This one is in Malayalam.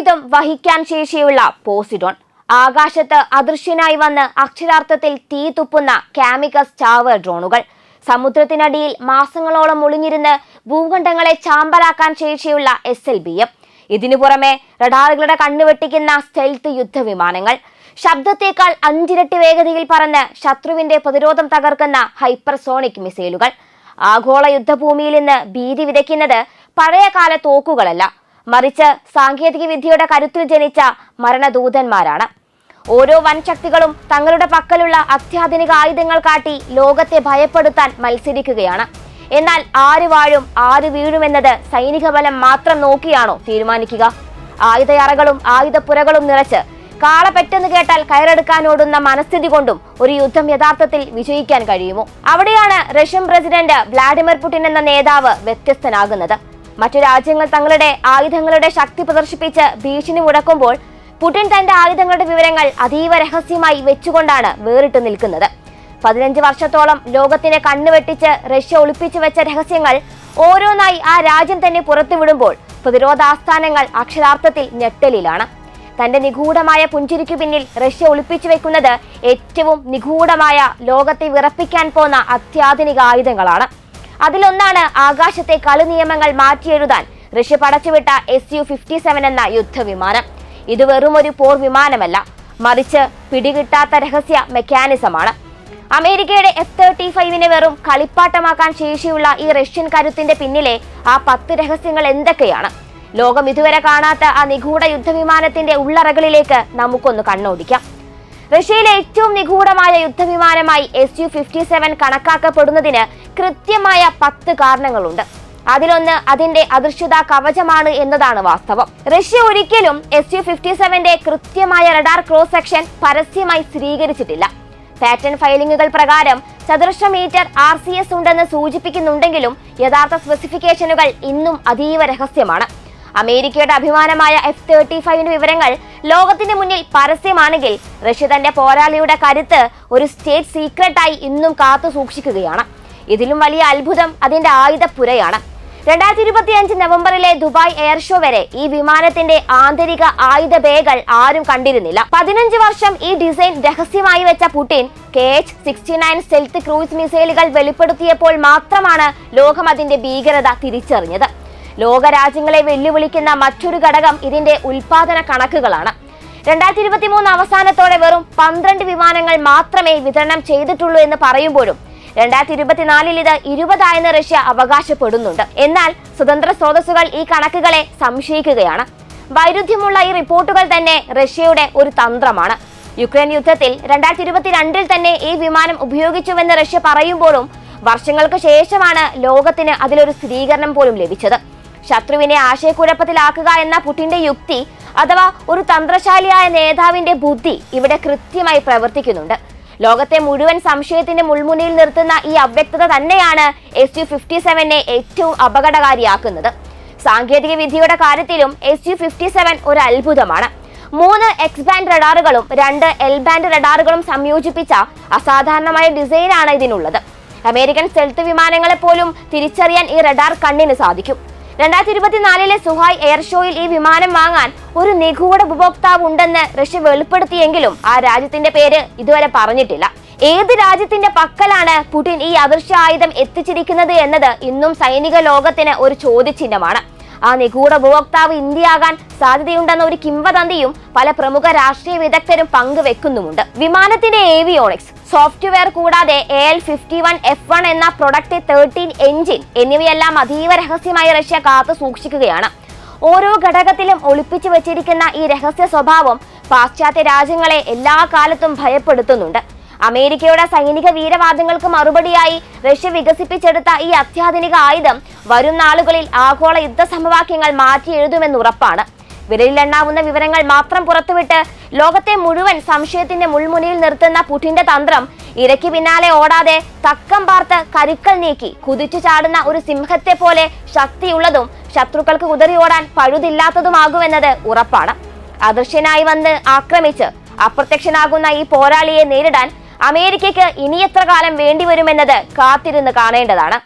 ആയുധം വഹിക്കാൻ ശേഷിയുള്ള പോസിഡോൺ. ആകാശത്ത് അദൃശ്യനായി വന്ന് അക്ഷരാർത്ഥത്തിൽ തീ തുപ്പുന്ന കാമിക്കസ് ചാവർ ഡ്രോണുകൾ. സമുദ്രത്തിനടിയിൽ മാസങ്ങളോളം ഒളിഞ്ഞിരുന്ന് ഭൂഖണ്ഡങ്ങളെ ചാമ്പലാക്കാൻ ശേഷിയുള്ള SLBM. ഇതിനു പുറമെ റഡാറുകളുടെ കണ്ണുവെട്ടിക്കുന്ന സ്റ്റെൽത്ത് യുദ്ധവിമാനങ്ങൾ. ശബ്ദത്തേക്കാൾ 5 ഇരട്ടി വേഗതയിൽ പറന്ന് ശത്രുവിന്റെ പ്രതിരോധം തകർക്കുന്ന ഹൈപ്പർസോണിക് മിസൈലുകൾ. ആഗോള യുദ്ധഭൂമിയിൽ നിന്ന് ഭീതി വിതയ്ക്കുന്നത് പഴയകാല തോക്കുകളല്ല, മറിച്ച് സാങ്കേതിക വിദ്യയുടെ കരുത്തിൽ ജനിച്ച മരണദൂതന്മാരാണ്. ഓരോ വൻശക്തികളും തങ്ങളുടെ പക്കലുള്ള അത്യാധുനിക ആയുധങ്ങൾ കാട്ടി ലോകത്തെ ഭയപ്പെടുത്താൻ മത്സരിക്കുകയാണ്. എന്നാൽ ആര് വാഴും ആര് വീഴുമെന്നത് സൈനിക ബലം മാത്രം നോക്കിയാണോ തീരുമാനിക്കുക? ആയുധയറകളും ആയുധപ്പുരകളും നിറച്ച് കാള പെട്ടെന്ന് കേട്ടാൽ കയറെടുക്കാനോടുന്ന മനസ്ഥിതി കൊണ്ടും ഒരു യുദ്ധം യഥാർത്ഥത്തിൽ വിജയിക്കാൻ കഴിയുമോ? അവിടെയാണ് റഷ്യൻ പ്രസിഡന്റ് വ്ളാഡിമിർ പുടിൻ എന്ന നേതാവ് വ്യത്യസ്തനാകുന്നത്. മറ്റു രാജ്യങ്ങൾ തങ്ങളുടെ ആയുധങ്ങളുടെ ശക്തി പ്രദർശിപ്പിച്ച് ഭീഷണി മുടക്കുമ്പോൾ പുടിൻ തന്റെ ആയുധങ്ങളുടെ വിവരങ്ങൾ അതീവ രഹസ്യമായി വെച്ചുകൊണ്ടാണ് വേറിട്ട് നിൽക്കുന്നത്. 15 വർഷത്തോളം ലോകത്തിന്റെ കണ്ണുവെട്ടിച്ച് റഷ്യ ഒളിപ്പിച്ചു വെച്ച രഹസ്യങ്ങൾ ഓരോന്നായി ആ രാജ്യം തന്നെ പുറത്തുവിടുമ്പോൾ പ്രതിരോധാസ്ഥാനങ്ങൾ അക്ഷരാർത്ഥത്തിൽ ഞെട്ടലിലാണ്. തന്റെ നിഗൂഢമായ പുഞ്ചിരിക്കു പിന്നിൽ റഷ്യ ഒളിപ്പിച്ചു വെക്കുന്നത് ഏറ്റവും നിഗൂഢമായ, ലോകത്തെ വിറപ്പിക്കാൻ പോന്ന അത്യാധുനിക ആയുധങ്ങളാണ്. അതിലൊന്നാണ് ആകാശത്തെ കളി നിയമങ്ങൾ മാറ്റിയെഴുതാൻ റഷ്യ പടച്ചുവിട്ട Su-57 എന്ന യുദ്ധവിമാനം. ഇത് വെറും ഒരു പോർ വിമാനമല്ല, മറിച്ച് പിടികിട്ടാത്ത രഹസ്യ മെക്കാനിസമാണ്. അമേരിക്കയുടെ F-35 വെറും കളിപ്പാട്ടമാക്കാൻ ശേഷിയുള്ള ഈ റഷ്യൻ കരുത്തിന്റെ പിന്നിലെ ആ 10 രഹസ്യങ്ങൾ എന്തൊക്കെയാണ്? ലോകം ഇതുവരെ കാണാത്ത ആ നിഗൂഢ യുദ്ധവിമാനത്തിന്റെ ഉള്ളറകളിലേക്ക് നമുക്കൊന്ന് കണ്ണോടിക്കാം. റഷ്യയിലെ ഏറ്റവും നിഗൂഢമായ യുദ്ധവിമാനമായി Su-57 കണക്കാക്കപ്പെടുന്നതിന് കൃത്യമായ 10 കാരണങ്ങളുണ്ട്. അതിലൊന്ന് അതിന്റെ അദൃശ്യതാ കവചമാണ് എന്നതാണ് വാസ്തവം. റഷ്യ ഒരിക്കലും Su-57ന്റെ കൃത്യമായ റഡാർ ക്രോസ് സെക്ഷൻ പരസ്യമായി സ്ഥിരീകരിച്ചിട്ടില്ല. പാറ്റന്റ് ഫയലിംഗുകൾ പ്രകാരം ചതുരശ്ര മീറ്റർ RCS ഉണ്ടെന്ന് സൂചിപ്പിക്കുന്നുണ്ടെങ്കിലും യഥാർത്ഥ സ്പെസിഫിക്കേഷനുകൾ ഇന്നും അതീവ രഹസ്യമാണ്. അമേരിക്കയുടെ അഭിമാനമായ F-35 വിവരങ്ങൾ ലോകത്തിന്റെ മുന്നിൽ പരസ്യമാണെങ്കിൽ റഷ്യ തന്റെ പോരാളിയുടെ കരുത്ത് ഒരു സ്റ്റേറ്റ് സീക്രട്ടായി ഇന്നും കാത്തു സൂക്ഷിക്കുകയാണ്. ഇതിലും വലിയ അത്ഭുതം അതിന്റെ ആയുധപ്പുരയാണ്. 2025 നവംബറിലെ ദുബായ് എയർ ഷോ വരെ ഈ വിമാനത്തിന്റെ ആന്തരിക ആയുധ ബേകൾ ആരും കണ്ടിരുന്നില്ല. 15 വർഷം ഈ ഡിസൈൻ രഹസ്യമായി വെച്ച പുടിൻ KH-69 സ്റ്റെൽത്ത് ക്രൂയിസ് മിസൈലുകൾ വെളിപ്പെടുത്തിയപ്പോൾ മാത്രമാണ് ലോകം അതിന്റെ ഭീകരത തിരിച്ചറിഞ്ഞത്. ലോകരാജ്യങ്ങളെ വെല്ലുവിളിക്കുന്ന മറ്റൊരു ഘടകം ഇതിന്റെ ഉൽപാദന കണക്കുകളാണ്. 2023 അവസാനത്തോടെ വെറും 12 വിമാനങ്ങൾ മാത്രമേ വിതരണം ചെയ്തിട്ടുള്ളൂ എന്ന് പറയുമ്പോഴും 2024 ഇത് 20 ആയെന്ന് റഷ്യ അവകാശപ്പെടുന്നുണ്ട്. എന്നാൽ സ്വതന്ത്ര സ്രോതസ്സുകൾ ഈ കണക്കുകളെ സംശയിക്കുകയാണ്. വൈരുദ്ധ്യമുള്ള ഈ റിപ്പോർട്ടുകൾ തന്നെ റഷ്യയുടെ ഒരു തന്ത്രമാണ്. യുക്രൈൻ യുദ്ധത്തിൽ 2022 തന്നെ ഈ വിമാനം ഉപയോഗിച്ചുവെന്ന് റഷ്യ പറയുമ്പോഴും വർഷങ്ങൾക്ക് ശേഷമാണ് ലോകത്തിന് അതിലൊരു സ്ഥിരീകരണം പോലും ലഭിച്ചത്. ശത്രുവിനെ ആശയക്കുഴപ്പത്തിലാക്കുക എന്ന പുടിന്റെ യുക്തി അഥവാ ഒരു തന്ത്രശാലിയായ നേതാവിന്റെ ബുദ്ധി ഇവിടെ കൃത്യമായി പ്രവർത്തിക്കുന്നുണ്ട്. ലോകത്തെ മുഴുവൻ സംശയത്തിന്റെ മുൾമുനയിൽ നിർത്തുന്ന ഈ അവ്യക്തത തന്നെയാണ് Su-57നെ ഏറ്റവും അപകടകാരിയാക്കുന്നത്. സാങ്കേതിക വിദ്യയുടെ കാര്യത്തിലും Su-57 ഒരു അത്ഭുതമാണ്. 3 X-ബാൻഡ് റഡാറുകളും 2 L-ബാൻഡ് റഡാറുകളും സംയോജിപ്പിച്ച അസാധാരണമായ ഡിസൈനാണ് ഇതിനുള്ളത്. അമേരിക്കൻ സ്റ്റെൽത്ത് വിമാനങ്ങളെ പോലും തിരിച്ചറിയാൻ ഈ റഡാർ കണ്ണിന് സാധിക്കും. 2024 സുഹായ് എയർ ഷോയിൽ ഈ വിമാനം വാങ്ങാൻ ഒരു നിഗൂഢ ഉപഭോക്താവ് ഉണ്ടെന്ന് റഷ്യ വെളിപ്പെടുത്തിയെങ്കിലും ആ രാജ്യത്തിന്റെ പേര് ഇതുവരെ പറഞ്ഞിട്ടില്ല. ഏത് രാജ്യത്തിന്റെ പക്കലാണ് പുടിൻ ഈ അദൃശ്യ ആയുധം എത്തിച്ചിരിക്കുന്നത് എന്നത് ഇന്നും സൈനിക ലോകത്തിന് ഒരു ചോദ്യചിഹ്നമാണ്. ആ നിഗൂഢ ഉപഭോക്താവ് ഇന്ത്യയാകാൻ സാധ്യതയുണ്ടെന്ന ഒരു കിംവദന്തിയും പല പ്രമുഖ രാഷ്ട്രീയ വിദഗ്ധരും പങ്കുവെക്കുന്നുമുണ്ട്. വിമാനത്തിന്റെ ഏവിയോണിക്സ്, സോഫ്റ്റ്വെയർ കൂടാതെ AL-51F1 എന്ന പ്രൊഡക്റ്റ് 13 എഞ്ചിൻ എന്നിവയെല്ലാം അതീവ രഹസ്യമായി റഷ്യ കാത്തു സൂക്ഷിക്കുകയാണ്. ഓരോ ഘടകത്തിലും ഒളിപ്പിച്ചു വെച്ചിരിക്കുന്ന ഈ രഹസ്യ സ്വഭാവം പാശ്ചാത്യ രാജ്യങ്ങളെ എല്ലാ കാലത്തും ഭയപ്പെടുത്തുന്നുണ്ട്. അമേരിക്കയുടെ സൈനിക വീരവാദങ്ങൾക്ക് മറുപടിയായി റഷ്യ വികസിപ്പിച്ചെടുത്ത ഈ അത്യാധുനിക ആയുധം വരും നാളുകളിൽ ആഗോള യുദ്ധ സമവാക്യങ്ങൾ മാറ്റി എഴുതുമെന്നുറപ്പാണ്. വിരലിലെണ്ണാവുന്ന വിവരങ്ങൾ മാത്രം പുറത്തുവിട്ട് ലോകത്തെ മുഴുവൻ സംശയത്തിന്റെ മുൾമുനയിൽ നിർത്തുന്ന പുടിന്റെ തന്ത്രം ഇരയ്ക്ക് പിന്നാലെ ഓടാതെ തക്കം പാർത്ത് കരുക്കൾ നീക്കി കുതിച്ചു ചാടുന്ന ഒരു സിംഹത്തെ പോലെ ശക്തിയുള്ളതും ശത്രുക്കൾക്ക് കുതറി ഓടാൻ പഴുതില്ലാത്തതുമാകുമെന്നത് ഉറപ്പാണ്. അദൃശ്യനായി വന്ന് ആക്രമിച്ച് അപ്രത്യക്ഷനാകുന്ന ഈ പോരാളിയെ നേരിടാൻ അമേരിക്കയ്ക്ക് ഇനി എത്ര കാലം വേണ്ടിവരുമെന്നത് കാത്തിരുന്ന് കാണേണ്ടതാണ്.